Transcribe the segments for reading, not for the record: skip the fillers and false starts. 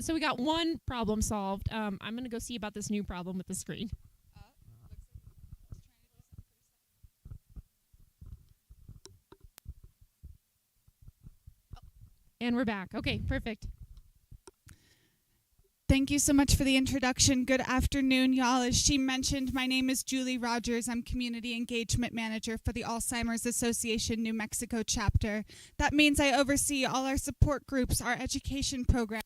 So we got one problem solved. I'm going to go see about this new problem with the screen. And we're back. Okay, perfect. Thank you so much for the introduction. Good afternoon, y'all. As she mentioned, my name is Julie Rogers. I'm Community Engagement Manager for the Alzheimer's Association New Mexico chapter. That means I oversee all our support groups, our education programs,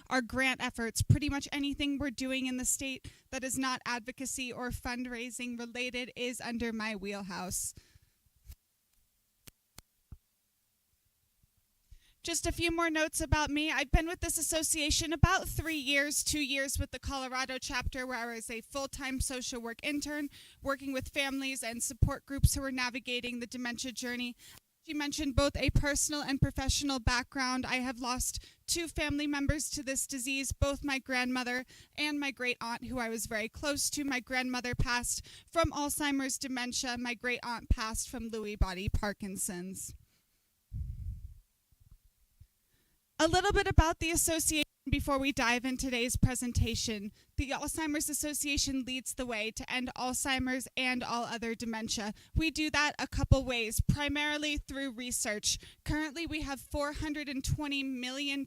our grant efforts, pretty much anything we're doing in the state that is not advocacy or fundraising related is under my wheelhouse. Just a few more notes about me. I've been with this association about 3 years, 2 years with the Colorado chapter, where I was a full-time social work intern, working with families and support groups who are navigating the dementia journey. She mentioned both a personal and professional background. I have lost 2 family members to this disease, both my grandmother and my great aunt, who I was very close to. My grandmother passed from Alzheimer's dementia. My great aunt passed from Lewy body Parkinson's. A little bit about the association before we dive in today's presentation. The Alzheimer's Association leads the way to end Alzheimer's and all other dementia. We do that a couple ways, primarily through research. Currently, we have $420 million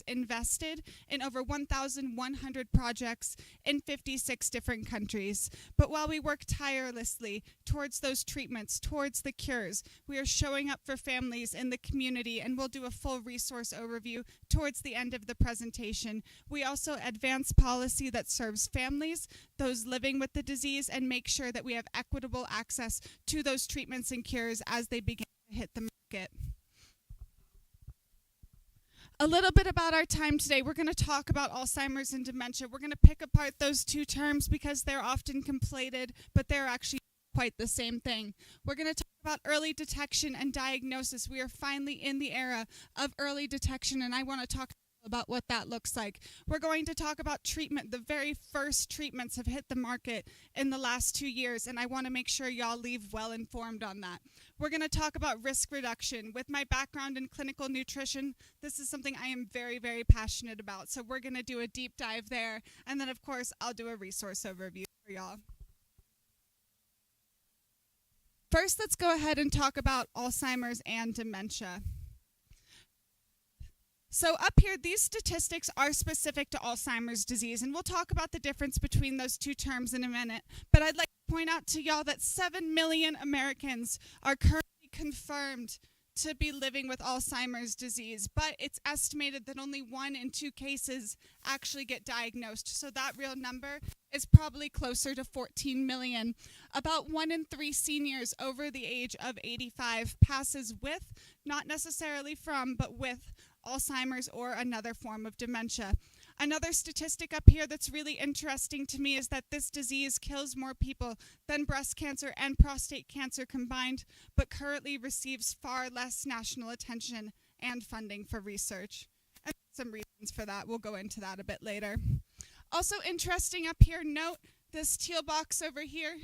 invested in over 1,100 projects in 56 different countries. But while we work tirelessly towards those treatments, towards the cures, we are showing up for families in the community, and we'll do a full resource overview towards the end of the presentation. We also advance policy that serves families, those living with the disease, and make sure that we have equitable access to those treatments and cures as they begin to hit the market. A little bit about our time today. We're going to talk about Alzheimer's and dementia. We're going to pick apart those 2 terms because they're often conflated, but they're actually quite the same thing. We're going to talk about early detection and diagnosis. We are finally in the era of early detection, and I want to talk about what that looks like. We're going to talk about treatment. The very first treatments have hit the market in the last 2 years, and I want to make sure y'all leave well informed on that. We're going to talk about risk reduction. With my background in clinical nutrition, this is something I am very, very passionate about, so we're going to do a deep dive there, and then of course I'll do a resource overview for y'all. First, let's go ahead and talk about Alzheimer's and dementia. So up here, these statistics are specific to Alzheimer's disease, and we'll talk about the difference between those 2 terms in a minute. But I'd like to point out to y'all that 7 million Americans are currently confirmed to be living with Alzheimer's disease, but it's estimated that only 1 in 2 cases actually get diagnosed. So that real number is probably closer to 14 million. About 1 in 3 seniors over the age of 85 passes with, not necessarily from, but with Alzheimer's or another form of dementia. Another statistic up here that's really interesting to me is that this disease kills more people than breast cancer and prostate cancer combined, but currently receives far less national attention and funding for research. And some reasons for that. We'll go into that a bit later. Also interesting up here, note this teal box over here.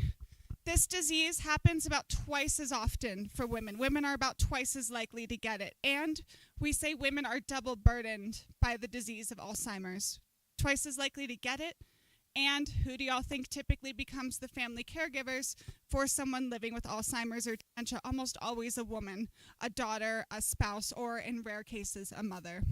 This disease happens about twice as often for women. Women are about twice as likely to get it. And we say women are double burdened by the disease of Alzheimer's. Twice as likely to get it. And who do y'all think typically becomes the family caregivers for someone living with Alzheimer's or dementia? Almost always a woman, a daughter, a spouse, or in rare cases, a mother.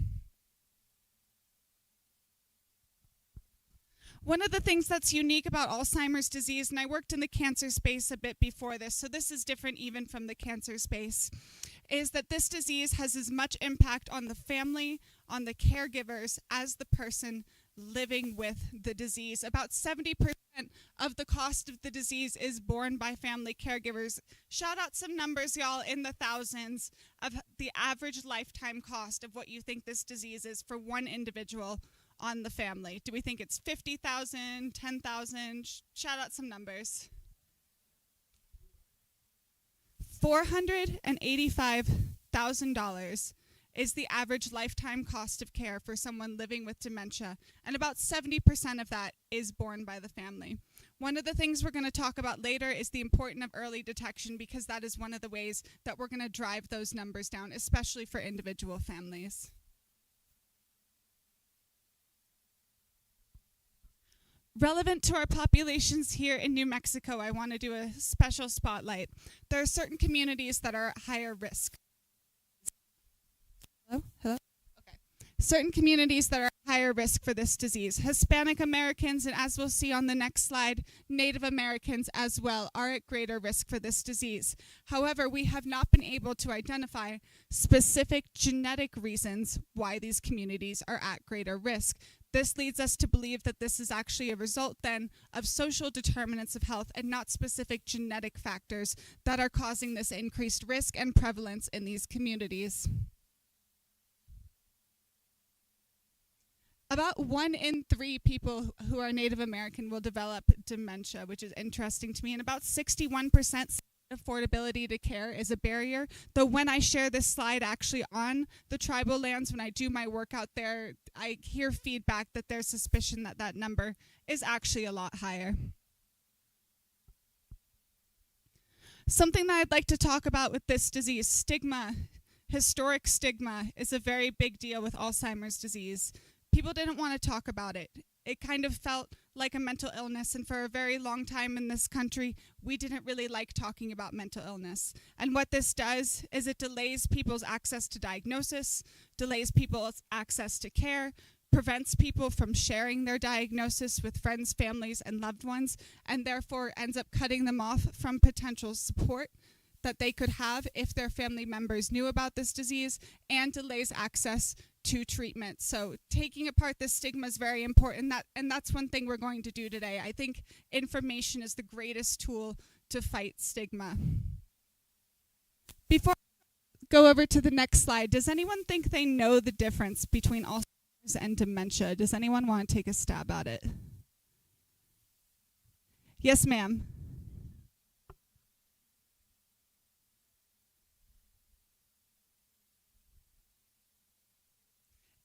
One of the things that's unique about Alzheimer's disease, and I worked in the cancer space a bit before this, so this is different even from the cancer space, is that this disease has as much impact on the family, on the caregivers, as the person living with the disease. About 70% of the cost of the disease is borne by family caregivers. Shout out some numbers, y'all, in the thousands of the average lifetime cost of what you think this disease is for one individual on the family. Do we think it's 50,000, 10,000? Shout out some numbers. $485,000 is the average lifetime cost of care for someone living with dementia, and about 70% of that is borne by the family. One of the things we're going to talk about later is the importance of early detection, because that is one of the ways that we're going to drive those numbers down, especially for individual families. Relevant to our populations here in New Mexico, I want to do a special spotlight. There are certain communities that are at higher risk. Hello? Hello? Okay. Certain communities that are at higher risk for this disease. Hispanic Americans, and as we'll see on the next slide, Native Americans as well are at greater risk for this disease. However, we have not been able to identify specific genetic reasons why these communities are at greater risk. This leads us to believe that this is actually a result then of social determinants of health and not specific genetic factors that are causing this increased risk and prevalence in these communities. About 1 in 3 people who are Native American will develop dementia, which is interesting to me, and about 61% affordability to care is a barrier. Though when I share this slide actually on the tribal lands, when I do my work out there, I hear feedback that there's suspicion that that number is actually a lot higher. Something that I'd like to talk about with this disease, stigma, historic stigma, is a very big deal with Alzheimer's disease. People didn't want to talk about it. It kind of felt like a mental illness, and for a very long time in this country, we didn't really like talking about mental illness. And what this does is it delays people's access to diagnosis, delays people's access to care, prevents people from sharing their diagnosis with friends, families, and loved ones, and therefore ends up cutting them off from potential support that they could have if their family members knew about this disease, and delays access to treatment. So taking apart this stigma is very important, and that's one thing we're going to do today. I think information is the greatest tool to fight stigma. Before I go over to the next slide, does anyone think they know the difference between Alzheimer's and dementia? Does anyone want to take a stab at it? Yes, ma'am.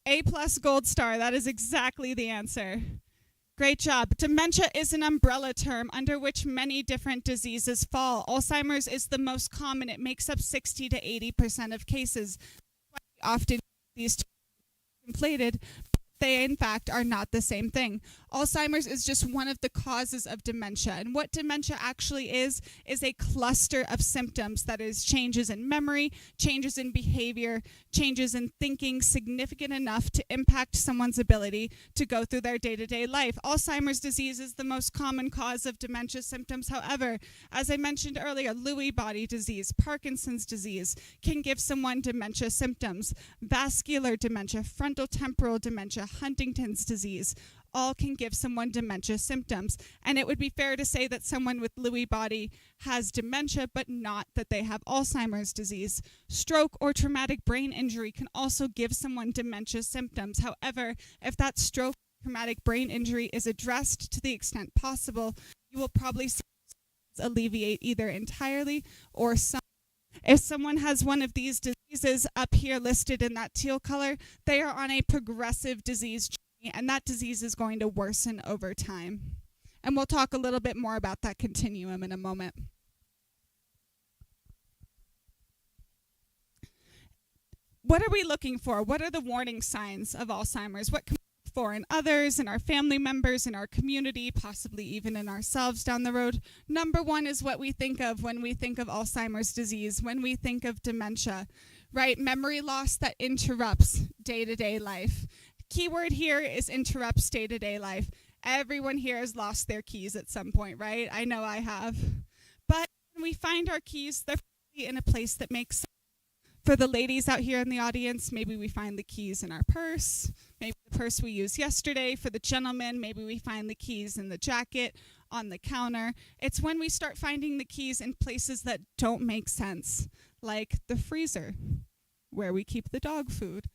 A+ gold star, that is exactly the answer. Great job. Dementia is an umbrella term under which many different diseases fall. Alzheimer's is the most common. It makes up 60 to 80% of cases. Often these two are conflated, but they in fact are not the same thing. Alzheimer's is just one of the causes of dementia. And what dementia actually is a cluster of symptoms that is changes in memory, changes in behavior, changes in thinking significant enough to impact someone's ability to go through their day-to-day life. Alzheimer's disease is the most common cause of dementia symptoms. However, as I mentioned earlier, Lewy body disease, Parkinson's disease can give someone dementia symptoms. Vascular dementia, frontotemporal dementia, Huntington's disease, all can give someone dementia symptoms. And it would be fair to say that someone with Lewy body has dementia, but not that they have Alzheimer's disease. Stroke or traumatic brain injury can also give someone dementia symptoms. However, if that stroke or traumatic brain injury is addressed to the extent possible, you will probably see alleviate either entirely or some. If someone has one of these diseases up here listed in that teal color, they are on a progressive disease journey, and that disease is going to worsen over time. And we'll talk a little bit more about that continuum in a moment. What are we looking for? What are the warning signs of Alzheimer's? What can we look for in others, in our family members, in our community, possibly even in ourselves down the road? Number one is what we think of when we think of Alzheimer's disease, when we think of dementia, right? Memory loss that interrupts day-to-day life. Keyword here is interrupts day-to-day life. Everyone here has lost their keys at some point, right? I know I have. But when we find our keys, they're probably in a place that makes sense. For the ladies out here in the audience, maybe we find the keys in our purse, maybe the purse we used yesterday. For the gentlemen, maybe we find the keys in the jacket, on the counter. It's when we start finding the keys in places that don't make sense, like the freezer, where we keep the dog food.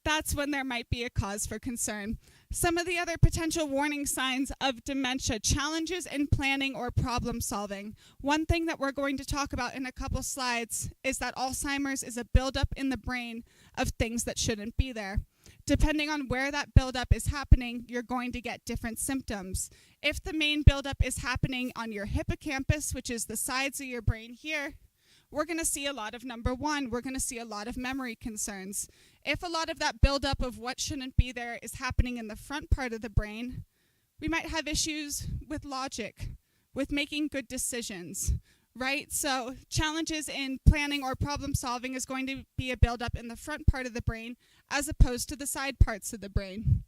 That's when there might be a cause for concern. Some of the other potential warning signs of dementia, challenges in planning or problem solving. One thing that we're going to talk about in a couple slides is that Alzheimer's is a buildup in the brain of things that shouldn't be there. Depending on where that buildup is happening, you're going to get different symptoms. If the main buildup is happening on your hippocampus, which is the sides of your brain here, we're going to see a lot of number one. We're going to see a lot of memory concerns. If a lot of that buildup of what shouldn't be there is happening in the front part of the brain, We might have issues with logic, with making good decisions, right? So challenges in planning or problem solving is going to be a buildup in the front part of the brain as opposed to the side parts of the brain.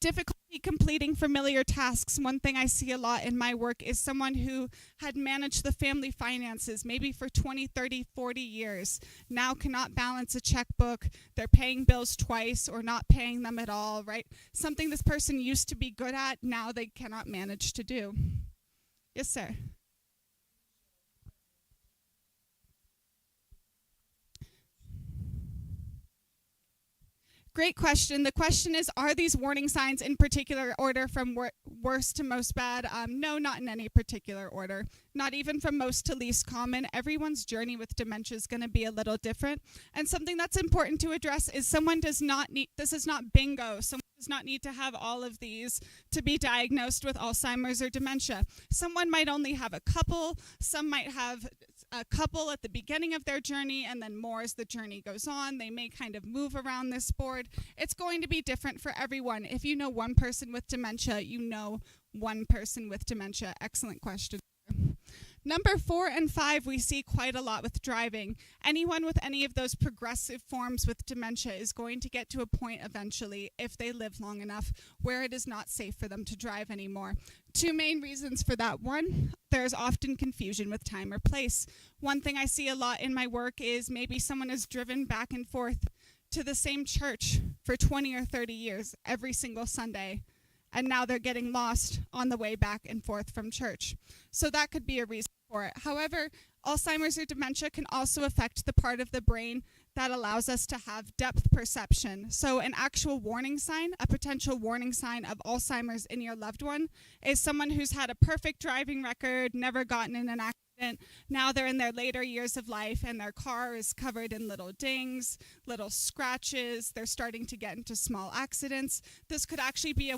Difficulty completing familiar tasks. One thing I see a lot in my work is someone who had managed the family finances maybe for 20, 30, 40 years, now cannot balance a checkbook. They're paying bills twice or not paying them at all, right? Something this person used to be good at, now they cannot manage to do. Yes, sir. Great question. The question is, are these warning signs in particular order from worst to most bad? No, not in any particular order. Not even from most to least common. Everyone's journey with dementia is going to be a little different. And something that's important to address is someone does not need, this is not bingo. Someone does not need to have all of these to be diagnosed with Alzheimer's or dementia. Someone might only have a couple. Some might have a couple at the beginning of their journey and then more as the journey goes on. They may kind of move around this board. It's going to be different for everyone. If you know one person with dementia, you know one person with dementia. Excellent question. Number 4 and 5 we see quite a lot with driving. Anyone with any of those progressive forms with dementia is going to get to a point eventually, if they live long enough, where it is not safe for them to drive anymore. 2 main reasons for that. One, there's often confusion with time or place. One thing I see a lot in my work is maybe someone has driven back and forth to the same church for 20 or 30 years every single Sunday, and now they're getting lost on the way back and forth from church. So that could be a reason for it. However, Alzheimer's or dementia can also affect the part of the brain that allows us to have depth perception. So an actual warning sign, a potential warning sign of Alzheimer's in your loved one, is someone who's had a perfect driving record, never gotten in an accident. Now they're in their later years of life and their car is covered in little dings, little scratches. They're starting to get into small accidents. This could actually be a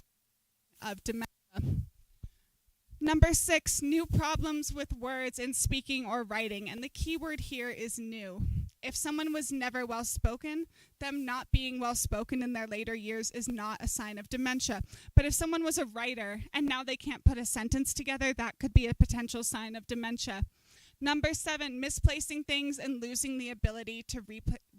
of dementia. Number 6, new problems with words in speaking or writing. And the key word here is new. If someone was never well-spoken, them not being well-spoken in their later years is not a sign of dementia. But if someone was a writer and now they can't put a sentence together, that could be a potential sign of dementia. Number 7, misplacing things and losing the ability to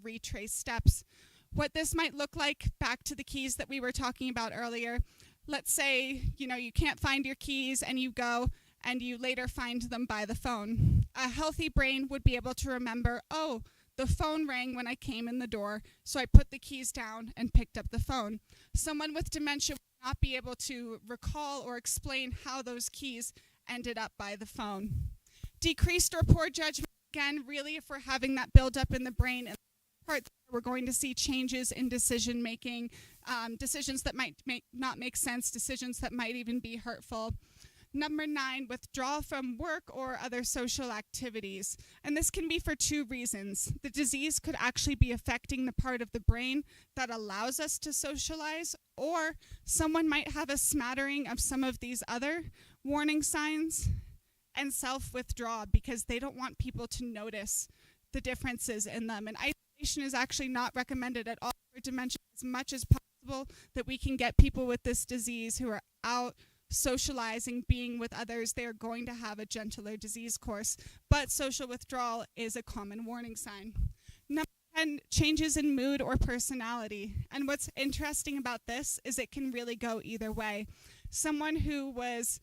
retrace steps. What this might look like, back to the keys that we were talking about earlier. Let's say, you can't find your keys and you go and you later find them by the phone. A healthy brain would be able to remember, oh, the phone rang when I came in the door, so I put the keys down and picked up the phone. Someone with dementia would not be able to recall or explain how those keys ended up by the phone. Decreased or poor judgment, again, really if we're having that buildup in the brain, and part we're going to see changes in decision making, decisions that might not make sense, decisions that might even be hurtful. Number 9, withdrawal from work or other social activities. And this can be for 2 reasons. The disease could actually be affecting the part of the brain that allows us to socialize, or someone might have a smattering of some of these other warning signs and self-withdraw because they don't want people to notice the differences in them. And isolation is actually not recommended at all for dementia, as much as possible that we can get people with this disease who are out socializing, being with others. They are going to have a gentler disease course, but social withdrawal is a common warning sign. Number 10, changes in mood or personality. And what's interesting about this is it can really go either way. Someone who was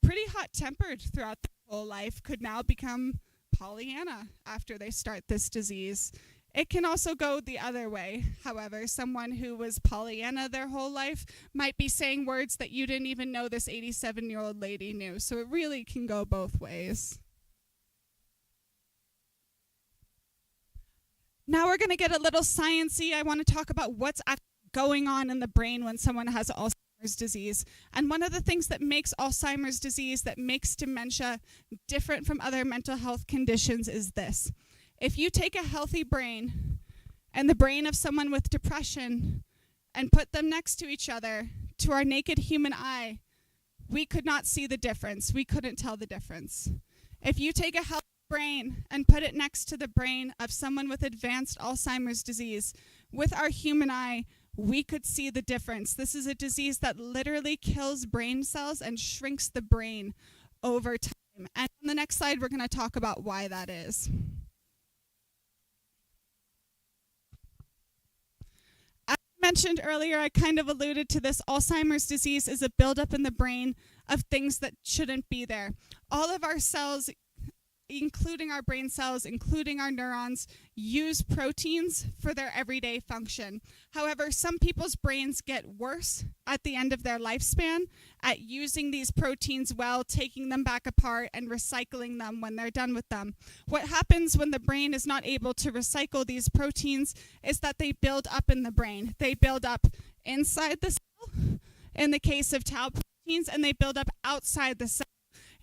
pretty hot-tempered throughout their whole life could now become Pollyanna after they start this disease. It can also go the other way. However, someone who was Pollyanna their whole life might be saying words that you didn't even know this 87-year-old lady knew. So it really can go both ways. Now we're going to get a little sciencey. I want to talk about what's actually going on in the brain when someone has Alzheimer's disease. And one of the things that makes Alzheimer's disease, that makes dementia different from other mental health conditions is this. If you take a healthy brain and the brain of someone with depression and put them next to each other, to our naked human eye, we could not see the difference. We couldn't tell the difference. If you take a healthy brain and put it next to the brain of someone with advanced Alzheimer's disease, with our human eye, we could see the difference. This is a disease that literally kills brain cells and shrinks the brain over time. And on the next slide, we're going to talk about why that is. As I mentioned earlier, I kind of alluded to this. Alzheimer's disease is a buildup in the brain of things that shouldn't be there. All of our cells, including our brain cells, including our neurons, use proteins for their everyday function. However, some people's brains get worse at the end of their lifespan at using these proteins well, taking them back apart, and recycling them when they're done with them. What happens when the brain is not able to recycle these proteins is that they build up in the brain. They build up inside the cell, in the case of tau proteins, and they build up outside the cell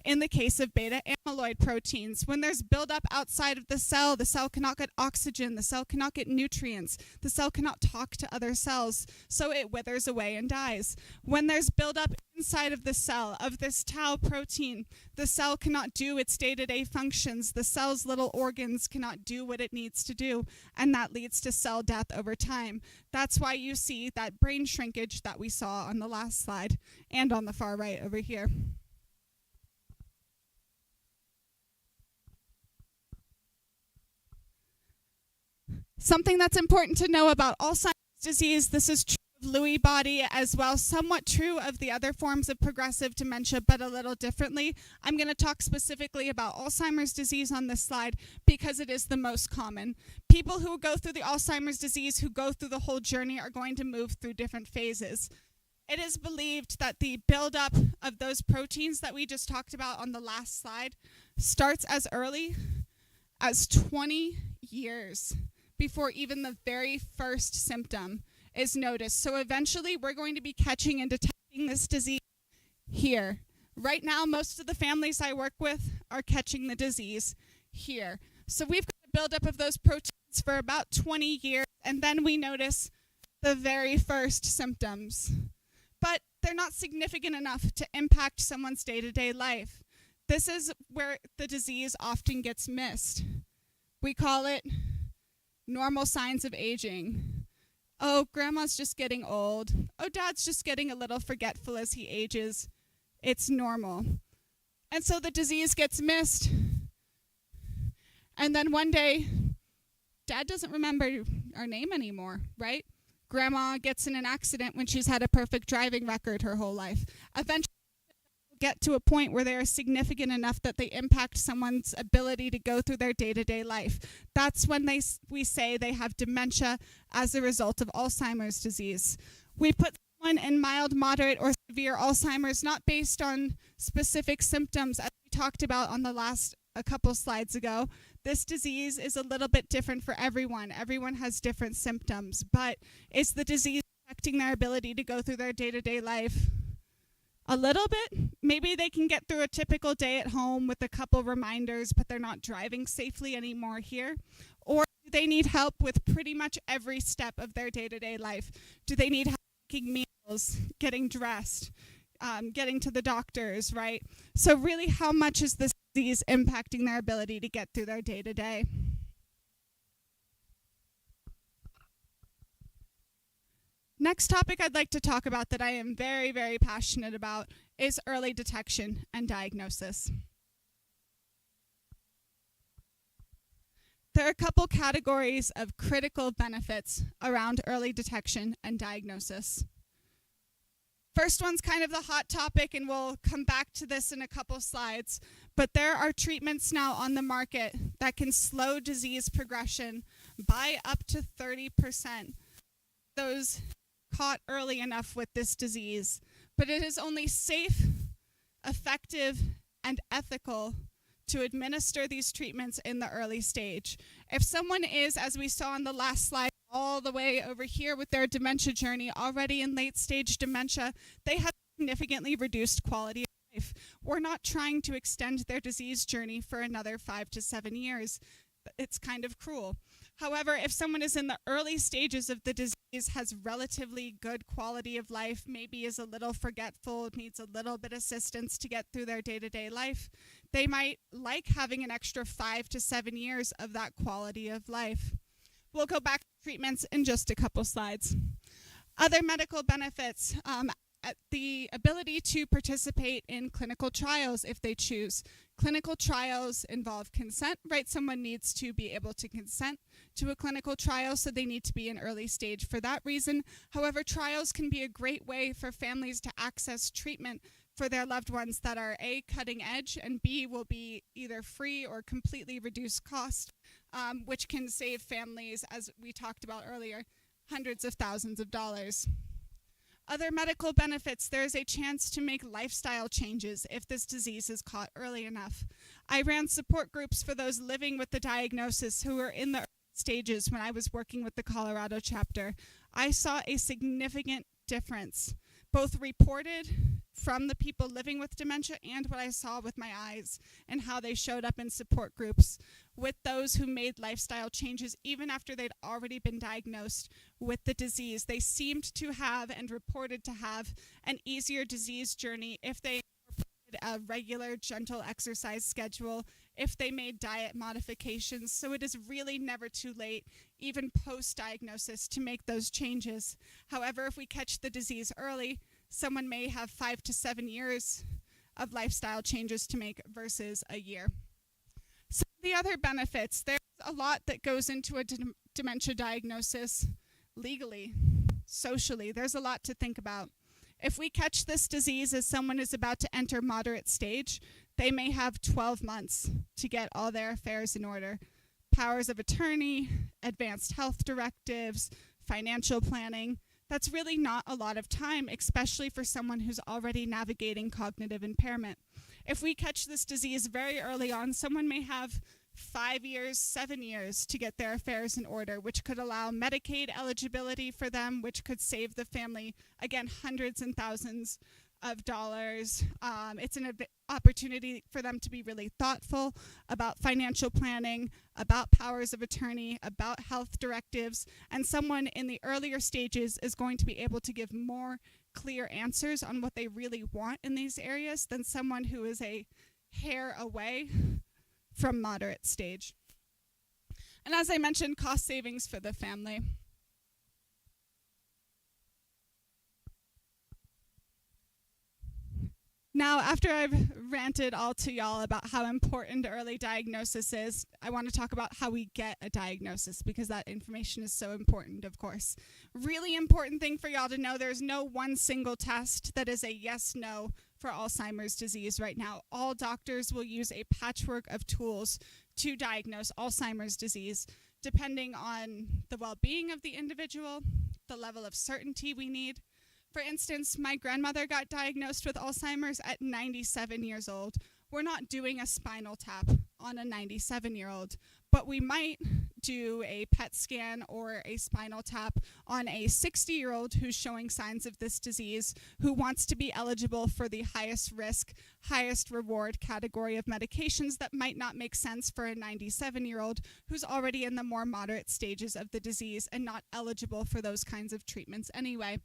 in the case of beta amyloid proteins. When there's buildup outside of the cell cannot get oxygen, the cell cannot get nutrients, the cell cannot talk to other cells, so it withers away and dies. When there's buildup inside of the cell of this tau protein, the cell cannot do its day-to-day functions, the cell's little organs cannot do what it needs to do, and that leads to cell death over time. That's why you see that brain shrinkage that we saw on the last slide and on the far right over here. Something that's important to know about Alzheimer's disease, this is true of Lewy body as well, somewhat true of the other forms of progressive dementia, but a little differently. I'm going to talk specifically about Alzheimer's disease on this slide because it is the most common. People who go through the Alzheimer's disease, who go through the whole journey, are going to move through different phases. It is believed that the buildup of those proteins that we just talked about on the last slide starts as early as 20 years before even the very first symptom is noticed. So eventually we're going to be catching and detecting this disease here. Right now, most of the families I work with are catching the disease here. So we've got a buildup of those proteins for about 20 years, and then we notice the very first symptoms. But they're not significant enough to impact someone's day-to-day life. This is where the disease often gets missed. We call it normal signs of aging. Oh, grandma's just getting old. Oh, dad's just getting a little forgetful as he ages. It's normal. And so the disease gets missed. And then one day, dad doesn't remember our name anymore, right? Grandma gets in an accident when she's had a perfect driving record her whole life. Eventually, get to a point where they are significant enough that they impact someone's ability to go through their day-to-day life. That's when we say they have dementia as a result of Alzheimer's disease. We put someone in mild, moderate, or severe Alzheimer's not based on specific symptoms, as we talked about on a couple slides ago. This disease is a little bit different for everyone. Everyone has different symptoms, but is the disease affecting their ability to go through their day-to-day life? A little bit. Maybe they can get through a typical day at home with a couple reminders, but they're not driving safely anymore here. Or do they need help with pretty much every step of their day-to-day life? Do they need help making meals, getting dressed, getting to the doctors, right? So really, how much is this disease impacting their ability to get through their day-to-day? Next topic I'd like to talk about that I am very, very passionate about is early detection and diagnosis. There are a couple categories of critical benefits around early detection and diagnosis. First one's kind of the hot topic, and we'll come back to this in a couple slides, but there are treatments now on the market that can slow disease progression by up to 30%. Those caught early enough with this disease, but it is only safe, effective, and ethical to administer these treatments in the early stage. If someone is, as we saw on the last slide, all the way over here with their dementia journey, already in late stage dementia, they have significantly reduced quality of life. We're not trying to extend their disease journey for another 5 to 7 years. It's kind of cruel. However, if someone is in the early stages of the disease, has relatively good quality of life, maybe is a little forgetful, needs a little bit of assistance to get through their day-to-day life, they might like having an extra 5 to 7 years of that quality of life. We'll go back to treatments in just a couple slides. Other medical benefits, the ability to participate in clinical trials if they choose. Clinical trials involve consent, right? Someone needs to be able to consent to a clinical trial, so they need to be in early stage for that reason. However, trials can be a great way for families to access treatment for their loved ones that are A, cutting edge, and B, will be either free or completely reduced cost, which can save families, as we talked about earlier, hundreds of thousands of dollars. Other medical benefits, there is a chance to make lifestyle changes if this disease is caught early enough. I ran support groups for those living with the diagnosis who were in the early stages when I was working with the Colorado chapter. I saw a significant difference, both reported from the people living with dementia and what I saw with my eyes and how they showed up in support groups with those who made lifestyle changes even after they'd already been diagnosed with the disease. They seemed to have and reported to have an easier disease journey if they incorporated a regular, gentle exercise schedule, if they made diet modifications. So it is really never too late, even post-diagnosis, to make those changes. However, if we catch the disease early, someone may have 5 to 7 years of lifestyle changes to make versus a year. So the other benefits, there's a lot that goes into a dementia diagnosis legally, socially. There's a lot to think about. If we catch this disease as someone is about to enter moderate stage, they may have 12 months to get all their affairs in order. Powers of attorney, advanced health directives, financial planning. That's really not a lot of time, especially for someone who's already navigating cognitive impairment. If we catch this disease very early on, someone may have 5 years, 7 years to get their affairs in order, which could allow Medicaid eligibility for them, which could save the family, again, hundreds and thousands of dollars. It's an opportunity for them to be really thoughtful about financial planning, about powers of attorney, about health directives, and someone in the earlier stages is going to be able to give more clear answers on what they really want in these areas than someone who is a hair away from moderate stage. And as I mentioned, cost savings for the family. Now, after I've ranted all to y'all about how important early diagnosis is, I want to talk about how we get a diagnosis, because that information is so important, of course. Really important thing for y'all to know, there's no one single test that is a yes/no for Alzheimer's disease right now. All doctors will use a patchwork of tools to diagnose Alzheimer's disease, depending on the well-being of the individual, the level of certainty we need. For instance, my grandmother got diagnosed with Alzheimer's at 97 years old. We're not doing a spinal tap on a 97-year-old, but we might do a PET scan or a spinal tap on a 60-year-old who's showing signs of this disease, who wants to be eligible for the highest risk, highest reward category of medications that might not make sense for a 97-year-old who's already in the more moderate stages of the disease and not eligible for those kinds of treatments anyway.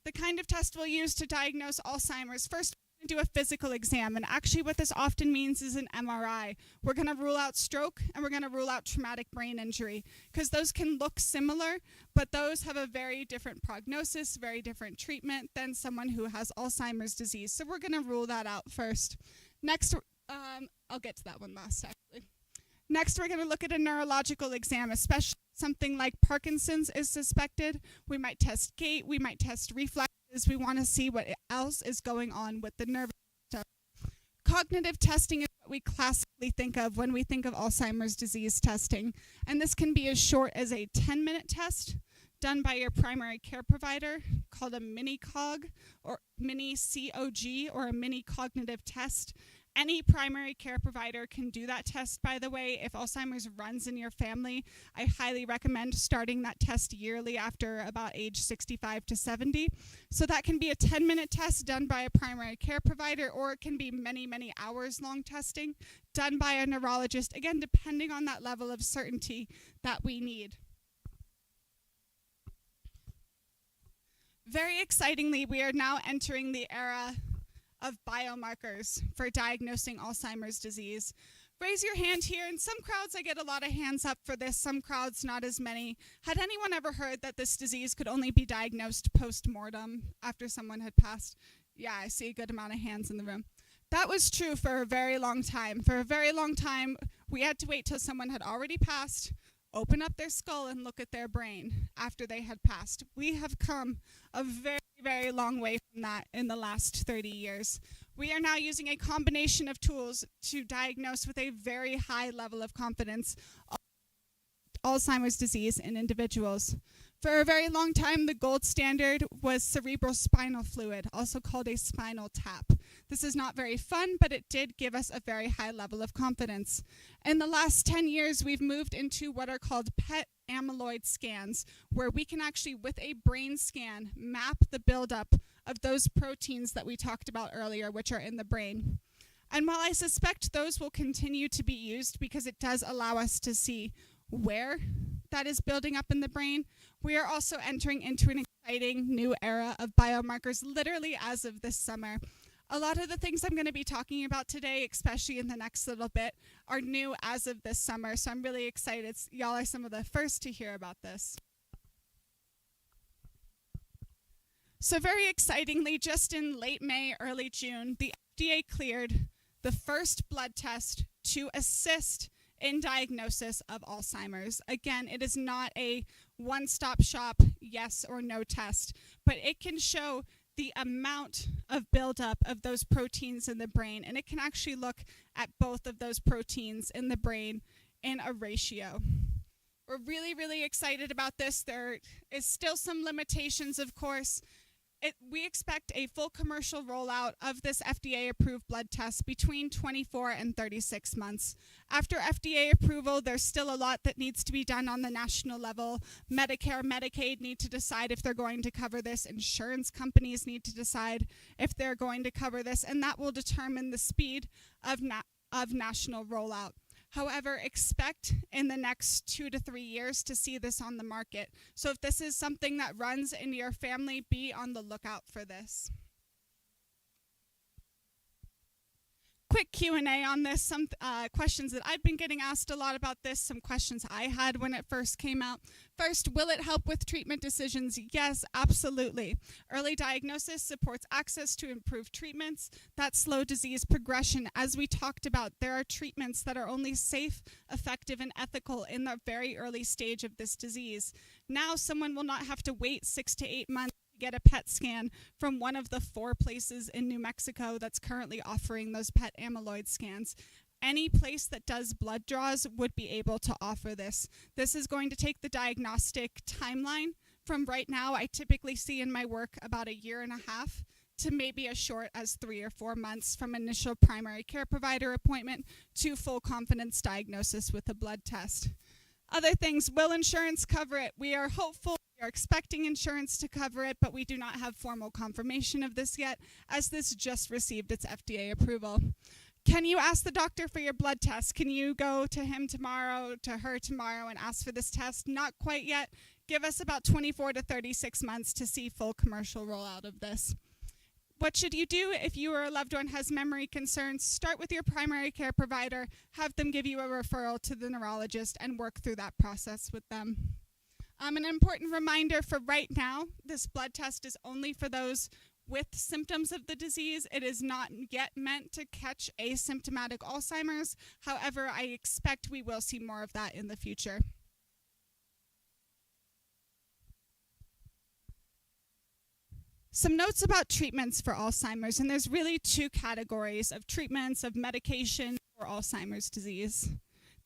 The kind of test we'll use to diagnose Alzheimer's, first we're going to do a physical exam, and actually what this often means is an MRI. We're going to rule out stroke and we're going to rule out traumatic brain injury, because those can look similar, but those have a very different prognosis, very different treatment than someone who has Alzheimer's disease. So we're going to rule that out first. Next, I'll get to that one last actually. Next, we're going to look at a neurological exam, especially something like Parkinson's is suspected. We might test gait, we might test reflexes. We want to see what else is going on with the nervous system. Cognitive testing is what we classically think of when we think of Alzheimer's disease testing. And this can be as short as a 10-minute test done by your primary care provider called a mini-COG or mini-COG or a mini-cognitive test. Any primary care provider can do that test, by the way. If Alzheimer's runs in your family, I highly recommend starting that test yearly after about age 65 to 70. So that can be a 10-minute test done by a primary care provider, or it can be many, many hours long testing done by a neurologist, again, depending on that level of certainty that we need. Very excitingly, we are now entering the era of biomarkers for diagnosing Alzheimer's disease. Raise your hand here. In some crowds, I get a lot of hands up for this. Some crowds, not as many. Had anyone ever heard that this disease could only be diagnosed post-mortem after someone had passed? Yeah, I see a good amount of hands in the room. That was true for a very long time. For a very long time, we had to wait till someone had already passed, open up their skull and look at their brain after they had passed. We have come a very, very long way from that in the last 30 years. We are now using a combination of tools to diagnose with a very high level of confidence Alzheimer's disease in individuals. For a very long time, the gold standard was cerebral spinal fluid, also called a spinal tap. This is not very fun, but it did give us a very high level of confidence. In the last 10 years, we've moved into what are called PET amyloid scans, where we can actually, with a brain scan, map the buildup of those proteins that we talked about earlier, which are in the brain. And while I suspect those will continue to be used because it does allow us to see where that is building up in the brain, we are also entering into an exciting new era of biomarkers literally as of this summer. A lot of the things I'm going to be talking about today, especially in the next little bit, are new as of this summer, so I'm really excited. Y'all are some of the first to hear about this. So very excitingly, just in late May, early June, the FDA cleared the first blood test to assist in diagnosis of Alzheimer's. Again, it is not a one-stop shop yes or no test, but it can show the amount of buildup of those proteins in the brain, and it can actually look at both of those proteins in the brain in a ratio. We're really, really excited about this. There is still some limitations, of course. We expect a full commercial rollout of this FDA-approved blood test between 24 and 36 months. After FDA approval, there's still a lot that needs to be done on the national level. Medicare, Medicaid need to decide if they're going to cover this. Insurance companies need to decide if they're going to cover this, and that will determine the speed of national rollout. However, expect in the next 2 to 3 years to see this on the market. So if this is something that runs in your family, be on the lookout for this. Quick Q&A on this, some questions that I've been getting asked a lot about this, some questions I had when it first came out. First, will it help with treatment decisions? Yes, absolutely. Early diagnosis supports access to improved treatments that slow disease progression. As we talked about, there are treatments that are only safe, effective, and ethical in the very early stage of this disease. Now, someone will not have to wait 6 to 8 months get a PET scan from one of the 4 places in New Mexico that's currently offering those PET amyloid scans. Any place that does blood draws would be able to offer this. This is going to take the diagnostic timeline from right now. I typically see in my work about 1.5 years to maybe as short as 3 or 4 months from initial primary care provider appointment to full confidence diagnosis with a blood test. Other things, will insurance cover it? We are hopeful. We are expecting insurance to cover it, but we do not have formal confirmation of this yet, as this just received its FDA approval. Can you ask the doctor for your blood test? Can you go to him tomorrow, to her tomorrow, and ask for this test? Not quite yet. Give us about 24 to 36 months to see full commercial rollout of this. What should you do if you or a loved one has memory concerns? Start with your primary care provider, have them give you a referral to the neurologist, and work through that process with them. An important reminder for right now, this blood test is only for those with symptoms of the disease. It is not yet meant to catch asymptomatic Alzheimer's. However, I expect we will see more of that in the future. Some notes about treatments for Alzheimer's, and there's really 2 categories of treatments, of medication for Alzheimer's disease.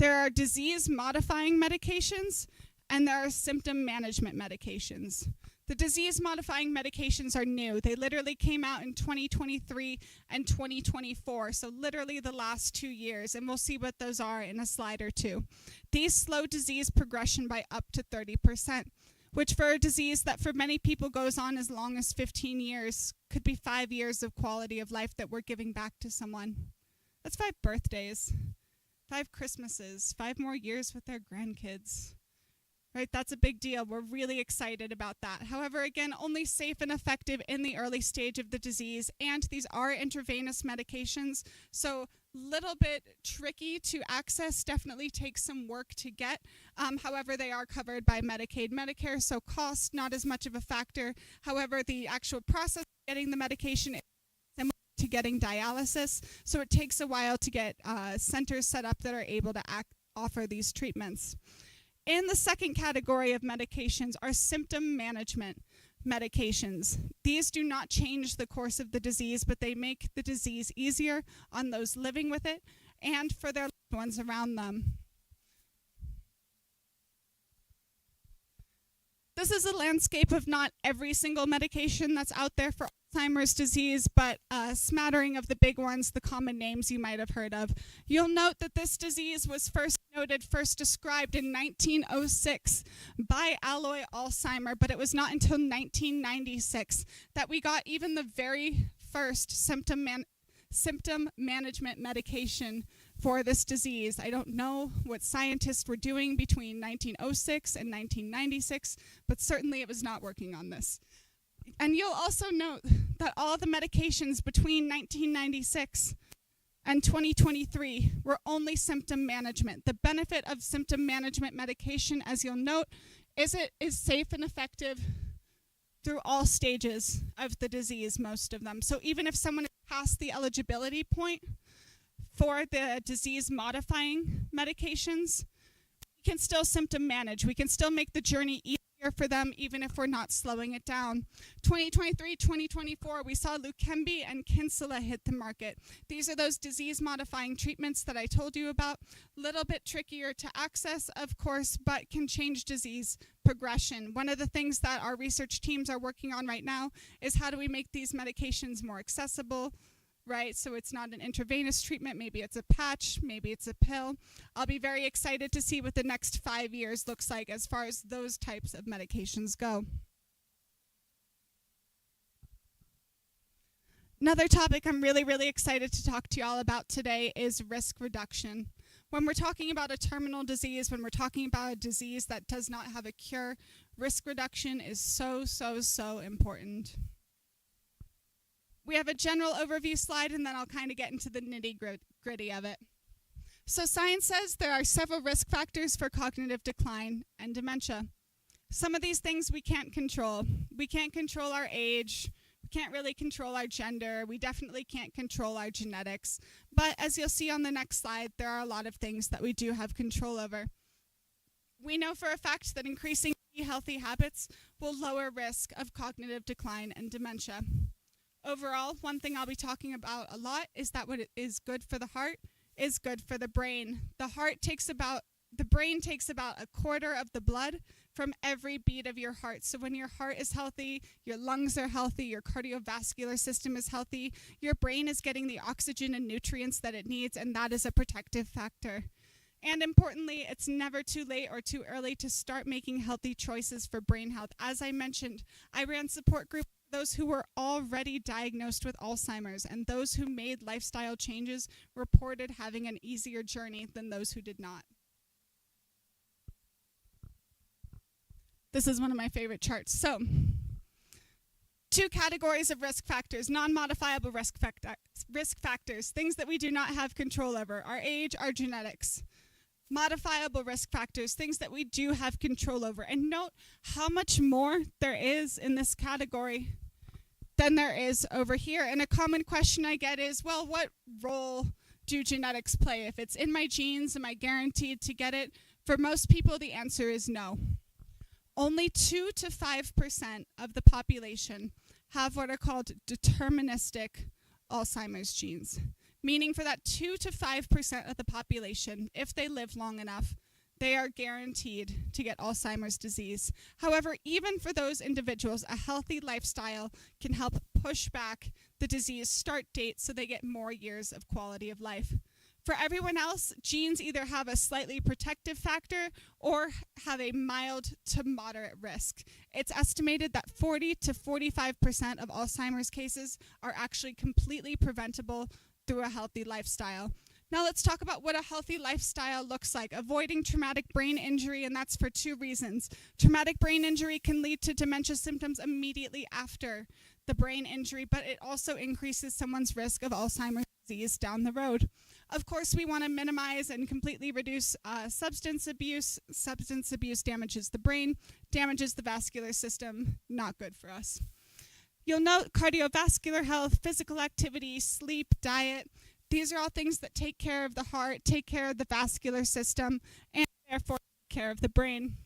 There are disease-modifying medications, and there are symptom management medications. The disease-modifying medications are new. They literally came out in 2023 and 2024, so literally the last 2 years, and we'll see what those are in a slide or 2. These slow disease progression by up to 30%, which for a disease that for many people goes on as long as 15 years, could be 5 years of quality of life that we're giving back to someone. That's 5 birthdays, 5 Christmases, 5 more years with their grandkids. Right, that's a big deal. We're really excited about that. However, again, only safe and effective in the early stage of the disease, and these are intravenous medications, so Little bit tricky to access, definitely takes some work to get. However, they are covered by Medicaid, Medicare, so cost not as much of a factor. However, the actual process of getting the medication is similar to getting dialysis, so it takes a while to get centers set up that are able to offer these treatments. In the second category of medications are symptom management medications. These do not change the course of the disease, but they make the disease easier on those living with it and for their loved ones around them. This is a landscape of not every single medication that's out there for Alzheimer's disease, but a smattering of the big ones, the common names you might have heard of. You'll note that this disease was first described in 1906 by Alois Alzheimer, but it was not until 1996 that we got even the very first symptom management medication for this disease. I don't know what scientists were doing between 1906 and 1996, but certainly it was not working on this. And you'll also note that all the medications between 1996 and 2023 were only symptom management. The benefit of symptom management medication, as you'll note, is it is safe and effective through all stages of the disease, most of them. So even if someone is past the eligibility point for the disease-modifying medications, we can still symptom manage. We can still make the journey easier for them, even if we're not slowing it down. 2023, 2024, we saw Leqembi and Kinsella hit the market. These are those disease-modifying treatments that I told you about. Little bit trickier to access, of course, but can change disease progression. One of the things that our research teams are working on right now is how do we make these medications more accessible, right? So it's not an intravenous treatment, maybe it's a patch, maybe it's a pill. I'll be very excited to see what the next 5 years looks like as far as those types of medications go. Another topic I'm really excited to talk to y'all about today is risk reduction. When we're talking about a terminal disease, when we're talking about a disease that does not have a cure, risk reduction is so important. We have a general overview slide, and then I'll kind of get into the nitty-gritty of it. So science says there are several risk factors for cognitive decline and dementia. Some of these things we can't control. We can't control our age. We can't really control our gender. We definitely can't control our genetics. But as you'll see on the next slide, there are a lot of things that we do have control over. We know for a fact that increasing healthy habits will lower risk of cognitive decline and dementia. Overall, one thing I'll be talking about a lot is that what is good for the heart is good for the brain. The brain takes about a quarter of the blood from every beat of your heart. So when your heart is healthy, your lungs are healthy, your cardiovascular system is healthy, your brain is getting the oxygen and nutrients that it needs, and that is a protective factor. And importantly, it's never too late or too early to start making healthy choices for brain health. As I mentioned, I ran support groups for those who were already diagnosed with Alzheimer's, and those who made lifestyle changes reported having an easier journey than those who did not. This is one of my favorite charts. So, 2 categories of risk factors: non-modifiable risk factors, things that we do not have control over, our age, our genetics. Modifiable risk factors, things that we do have control over. And note how much more there is in this category than there is over here. And a common question I get is, well, what role do genetics play? If it's in my genes, am I guaranteed to get it? For most people, the answer is no. Only 2 to 5% of the population have what are called deterministic Alzheimer's genes. Meaning for that 2 to 5% of the population, if they live long enough, they are guaranteed to get Alzheimer's disease. However, even for those individuals, a healthy lifestyle can help push back the disease start date so they get more years of quality of life. For everyone else, genes either have a slightly protective factor or have a mild to moderate risk. It's estimated that 40 to 45% of Alzheimer's cases are actually completely preventable through a healthy lifestyle. Now let's talk about what a healthy lifestyle looks like. Avoiding traumatic brain injury, and that's for 2 reasons. Traumatic brain injury can lead to dementia symptoms immediately after the brain injury, but it also increases someone's risk of Alzheimer's disease down the road. Of course, we want to minimize and completely reduce substance abuse. Substance abuse damages the brain, damages the vascular system, not good for us. You'll note cardiovascular health, physical activity, sleep, diet. These are all things that take care of the heart, take care of the vascular system, and therefore take care of the brain.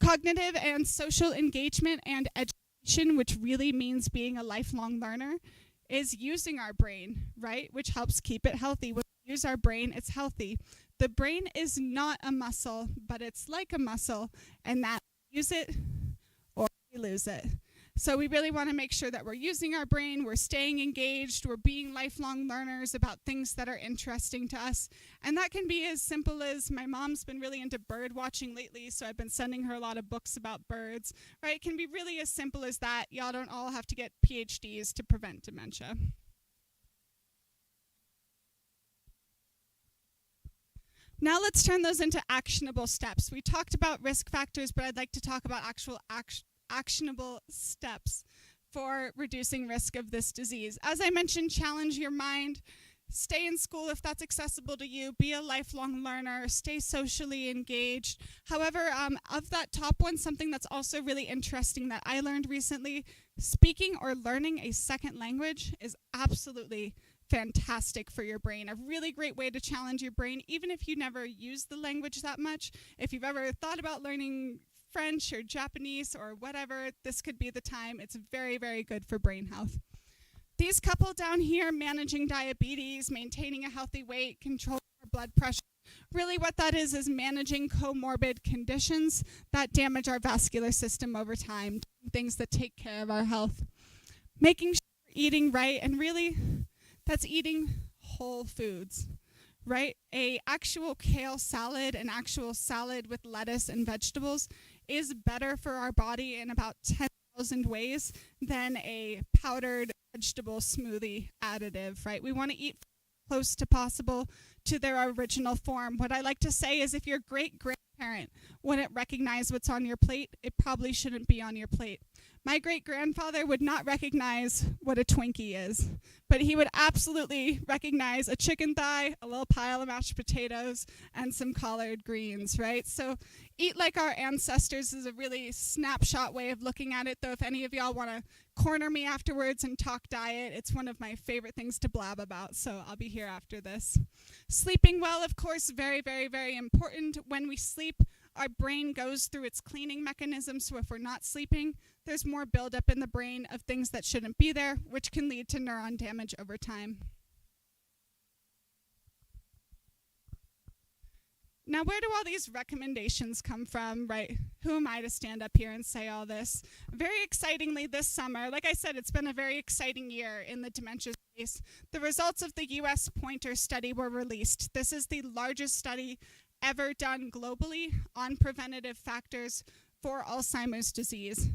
Cognitive and social engagement and education, which really means being a lifelong learner, is using our brain, right? Which helps keep it healthy. When we use our brain, it's healthy. The brain is not a muscle, but it's like a muscle, and that we use it or we lose it. So we really want to make sure that we're using our brain, we're staying engaged, we're being lifelong learners about things that are interesting to us. And that can be as simple as my mom's been really into bird watching lately, so I've been sending her a lot of books about birds, right? It can be really as simple as that. Y'all don't all have to get PhDs to prevent dementia. Now let's turn those into actionable steps. We talked about risk factors, but I'd like to talk about actual actionable steps for reducing risk of this disease. As I mentioned, challenge your mind, stay in school if that's accessible to you, be a lifelong learner, stay socially engaged. However, of that top one, something that's also really interesting that I learned recently, speaking or learning a second language is absolutely fantastic for your brain. A really great way to challenge your brain, even if you never use the language that much. If you've ever thought about learning French or Japanese or whatever, this could be the time. It's very, very good for brain health. These couple down here, managing diabetes, maintaining a healthy weight, controlling our blood pressure, really what that is managing comorbid conditions that damage our vascular system over time, things that take care of our health. Making sure we're eating right, and really that's eating whole foods. Right? A actual kale salad, an actual salad with lettuce and vegetables is better for our body in about 10,000 ways than a powdered vegetable smoothie additive, right? We want to eat close to possible to their original form. What I like to say is if your great-grandparent wouldn't recognize what's on your plate, it probably shouldn't be on your plate. My great-grandfather would not recognize what a Twinkie is, but he would absolutely recognize a chicken thigh, a little pile of mashed potatoes, and some collard greens, right? So eat like our ancestors is a really snapshot way of looking at it, though if any of y'all want to corner me afterwards and talk diet, it's one of my favorite things to blab about, so I'll be here after this. Sleeping well, of course, very, very, very important. When we sleep, our brain goes through its cleaning mechanism, so if we're not sleeping, there's more buildup in the brain of things that shouldn't be there, which can lead to neuron damage over time. Now, where do all these recommendations come from, right? Who am I to stand up here and say all this? Very excitingly this summer, like I said, it's been a very exciting year in the dementia space. The results of the US Pointer study were released. This is the largest study ever done globally on preventative factors for Alzheimer's disease.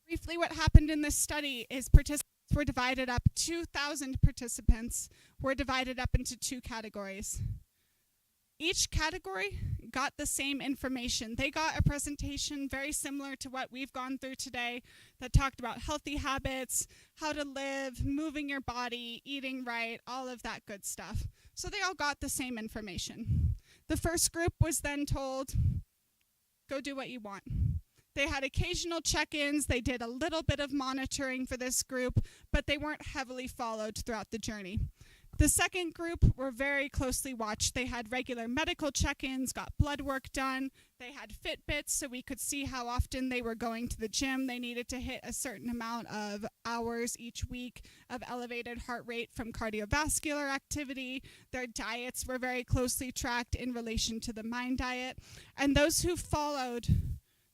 Briefly, what happened in this study is participants were divided up, 2,000 participants were divided up into two categories. Each category got the same information. They got a presentation very similar to what we've gone through today that talked about healthy habits, how to live, moving your body, eating right, all of that good stuff. So they all got the same information. The first group was then told, go do what you want. They had occasional check-ins, they did a little bit of monitoring for this group, but they weren't heavily followed throughout the journey. The second group were very closely watched. They had regular medical check-ins, got blood work done. They had Fitbits so we could see how often they were going to the gym. They needed to hit a certain amount of hours each week of elevated heart rate from cardiovascular activity. Their diets were very closely tracked in relation to the MIND diet. And those who followed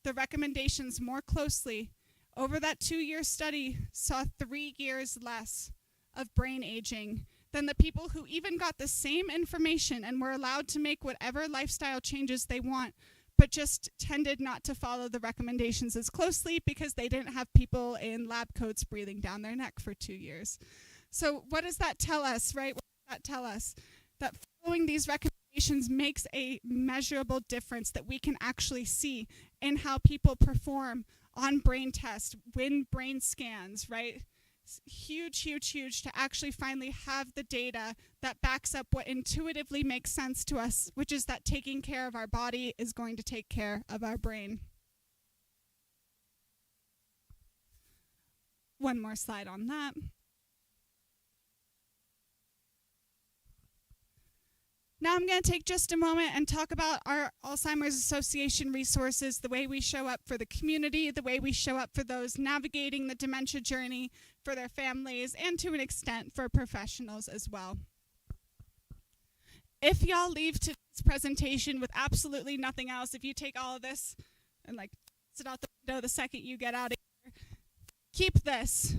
the recommendations more closely over that 2-year study saw 3 years less of brain aging than the people who even got the same information and were allowed to make whatever lifestyle changes they want, but just tended not to follow the recommendations as closely because they didn't have people in lab coats breathing down their neck for 2 years. So what does that tell us, right? What does that tell us? That following these recommendations makes a measurable difference that we can actually see in how people perform on brain tests, when brain scans, right? Huge to actually finally have the data that backs up what intuitively makes sense to us, which is that taking care of our body is going to take care of our brain. One more slide on that. Now I'm going to take just a moment and talk about our Alzheimer's Association resources, the way we show up for the community, the way we show up for those navigating the dementia journey, for their families, and to an extent for professionals as well. If y'all leave today's presentation with absolutely nothing else, if you take all of this and sit out the window the second you get out of here, keep this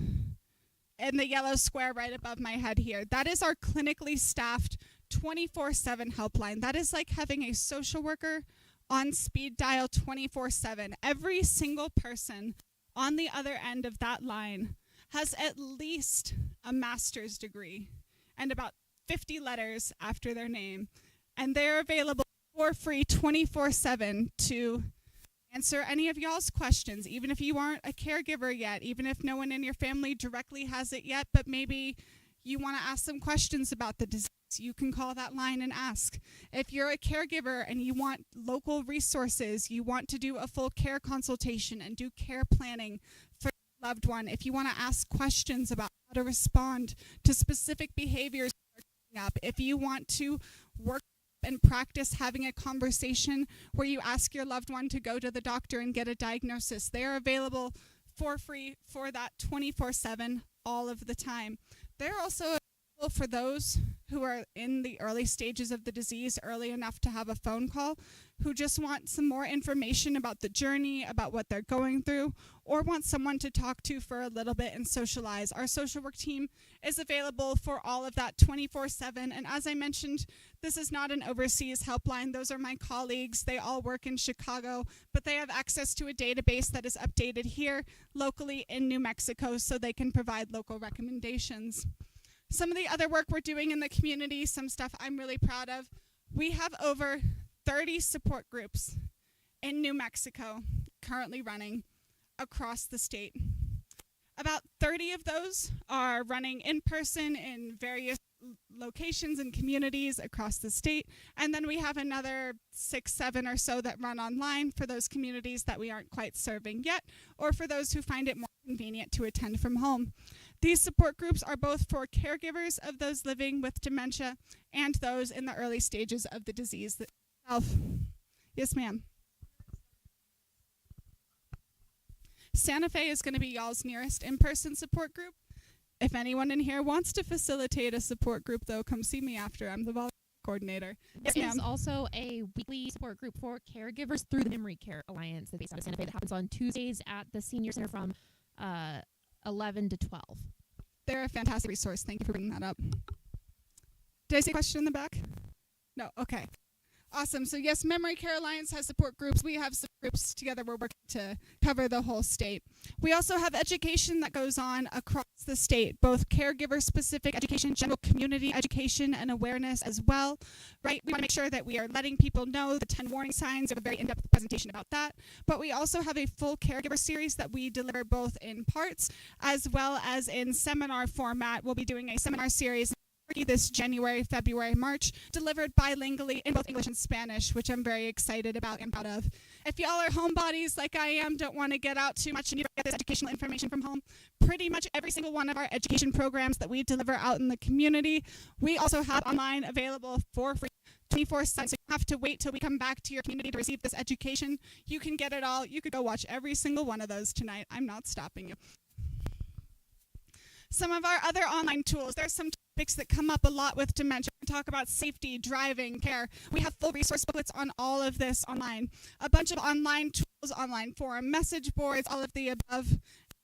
in the yellow square right above my head here. That is our clinically staffed 24/7 helpline. That is like having a social worker on speed dial 24/7. Every single person on the other end of that line has at least a master's degree and about 50 letters after their name. And they're available for free 24/7 to answer any of y'all's questions, even if you aren't a caregiver yet, even if no one in your family directly has it yet, but maybe you want to ask some questions about the disease. You can call that line and ask. If you're a caregiver and you want local resources, you want to do a full care consultation and do care planning for your loved one, if you want to ask questions about how to respond to specific behaviors that are coming up, if you want to work and practice having a conversation where you ask your loved one to go to the doctor and get a diagnosis, they are available for free for that 24/7 all of the time. They're also available for those who are in the early stages of the disease, early enough to have a phone call, who just want some more information about the journey, about what they're going through, or want someone to talk to for a little bit and socialize. Our social work team is available for all of that 24/7. And as I mentioned, this is not an overseas helpline. Those are my colleagues. They all work in Chicago, but they have access to a database that is updated here locally in New Mexico so they can provide local recommendations. Some of the other work we're doing in the community, some stuff I'm really proud of. We have over 30 support groups in New Mexico currently running across the state. About 30 of those are running in person in various locations and communities across the state. And then we have another 6, 7 or so that run online for those communities that we aren't quite serving yet, or for those who find it more convenient to attend from home. These support groups are both for caregivers of those living with dementia and those in the early stages of the disease itself. Yes, ma'am. Santa Fe is going to be y'all's nearest in-person support group. If anyone in here wants to facilitate a support group, though, come see me after. I'm the volunteer coordinator. Yes, there is also a weekly support group for caregivers through the Memory Care Alliance that's based out of Santa Fe that happens on Tuesdays at the Senior Center from 11 to 12. They're a fantastic resource. Thank you for bringing that up. Did I see a question in the back? No? Okay. Awesome. So yes, Memory Care Alliance has support groups. We have some groups together. We're working to cover the whole state. We also have education that goes on across the state, both caregiver-specific education, general community education, and awareness as well, right? We want to make sure that we are letting people know the 10 warning signs. We have a very in-depth presentation about that. But we also have a full caregiver series that we deliver both in parts as well as in seminar format. We'll be doing a seminar series this January, February, March, delivered bilingually in both English and Spanish, which I'm very excited about and proud of. If y'all are homebodies like I am, don't want to get out too much and you get this educational information from home, pretty much every single one of our education programs that we deliver out in the community, we also have online available for free 24/7, so you don't have to wait till we come back to your community to receive this education. You can get it all. You could go watch every single one of those tonight. I'm not stopping you. Some of our other online tools, there's some topics that come up a lot with dementia. We talk about safety, driving, care. We have full resource booklets on all of this online. A bunch of online tools, online forum, message boards, all of the above.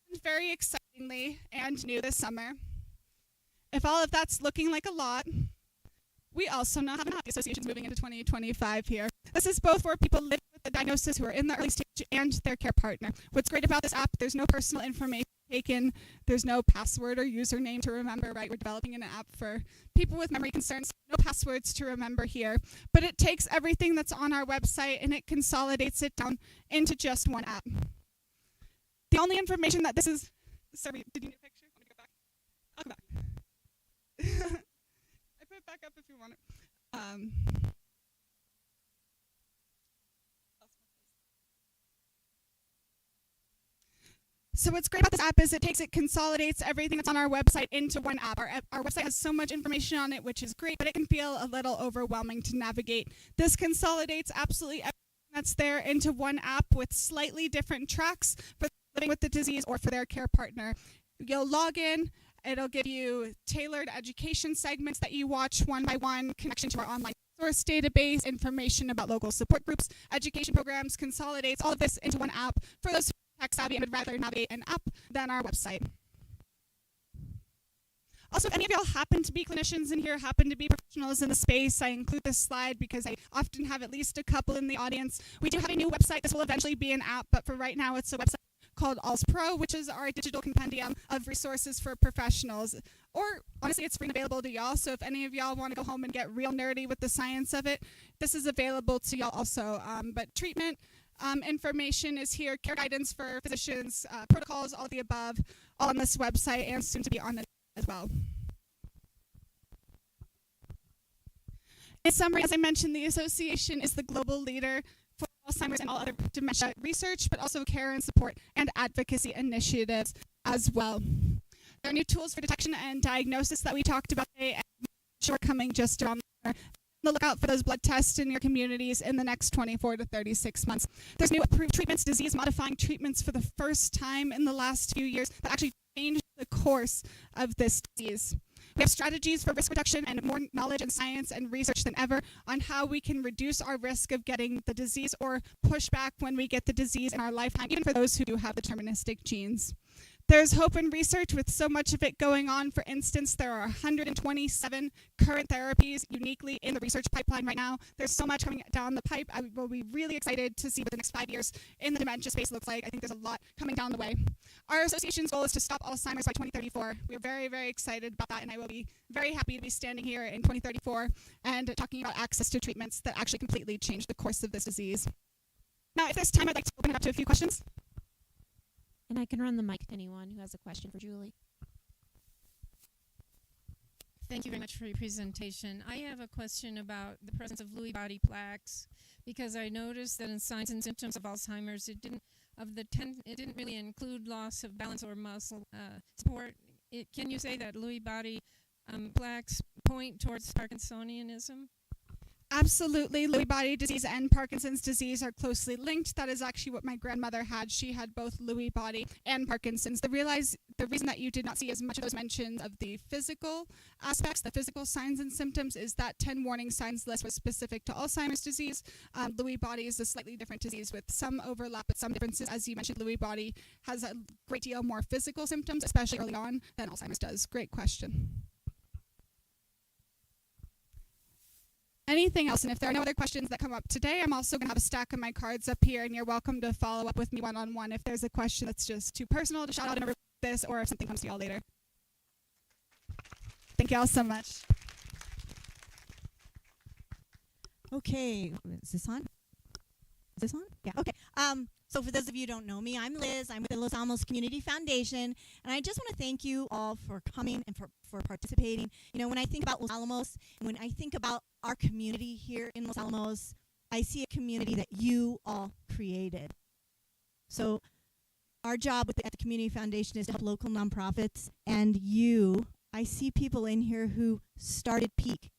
And very excitingly and new this summer, if all of that's looking like a lot, we also now have an app. The association's moving into 2025 here. This is both for people living with the diagnosis who are in the early stage and their care partner. What's great about this app, there's no personal information taken. There's no password or username to remember, right? We're developing an app for people with memory concerns. No passwords to remember here. But it takes everything that's on our website and it consolidates it down into just one app. The only information that this is... Sorry, did you need a picture? Let me go back. I'll come back. I put it back up if you want it. So what's great about this app is it consolidates everything that's on our website into one app. Our website has so much information on it, which is great, but it can feel a little overwhelming to navigate. This consolidates absolutely everything that's there into one app with slightly different tracks for living with the disease or for their care partner. You'll log in. It'll give you tailored education segments that you watch one by one, connection to our online source database, information about local support groups, education programs, consolidates all of this into one app for those who are tech savvy and would rather navigate an app than our website. Also, if any of y'all happen to be clinicians in here, happen to be professionals in the space, I include this slide because I often have at least a couple in the audience. We do have a new website. This will eventually be an app, but for right now, it's a website called Alz Pro, which is our digital compendium of resources for professionals. Or honestly, it's free and available to y'all. So if any of y'all want to go home and get real nerdy with the science of it, this is available to y'all also. But treatment information is here, care guidance for physicians, protocols, all the above, all on this website and soon to be on the as well. In summary, as I mentioned, the association is the global leader for Alzheimer's and all other dementia research, but also care and support and advocacy initiatives as well. There are new tools for detection and diagnosis that we talked about today, and shortcoming just around there. Look out for those blood tests in your communities in the next 24 to 36 months. There's new approved treatments, disease-modifying treatments for the first time in the last few years that actually change the course of this disease. We have strategies for risk reduction and more knowledge and science and research than ever on how we can reduce our risk of getting the disease or push back when we get the disease in our lifetime, even for those who do have deterministic genes. There's hope in research with so much of it going on. For instance, there are 127 current therapies uniquely in the research pipeline right now. There's so much coming down the pipe. I will be really excited to see what the next 5 years in the dementia space looks like. I think there's a lot coming down the way. Our association's goal is to stop Alzheimer's by 2034. We're very, very excited about that, and I will be very happy to be standing here in 2034 and talking about access to treatments that actually completely change the course of this disease. Now, if there's time, I'd like to open it up to a few questions. And I can run the mic to anyone who has a question for Julie. Thank you very much for your presentation. I have a question about the presence of Lewy body plaques, because I noticed that in signs and symptoms of Alzheimer's, it didn't really include loss of balance or muscle support. Can you say that Lewy body plaques point towards Parkinsonianism? Absolutely. Lewy body disease and Parkinson's disease are closely linked. That is actually what my grandmother had. She had both Lewy body and Parkinson's. The reason that you did not see as much of those mentions of the physical aspects, the physical signs and symptoms, is that 10 warning signs list was specific to Alzheimer's disease. Lewy body is a slightly different disease with some overlap but some differences. As you mentioned, Lewy body has a great deal more physical symptoms, especially early on, than Alzheimer's does. Great question. Anything else? And if there are no other questions that come up today, I'm also going to have a stack of my cards up here, and you're welcome to follow up with me one-on-one if there's a question that's just too personal to shout out and this, or if something comes to y'all later. Thank you all so much. Okay, is this on? Is this on? Yeah, okay. So for those of you who don't know me, I'm Liz. I'm with the Los Alamos Community Foundation, and I just want to thank you all for coming and for participating. You know, when I think about Los Alamos, and when I think about our community here in Los Alamos, I see a community that you all created. So our job at the Community Foundation is to help local nonprofits, and I see people in here who started Peak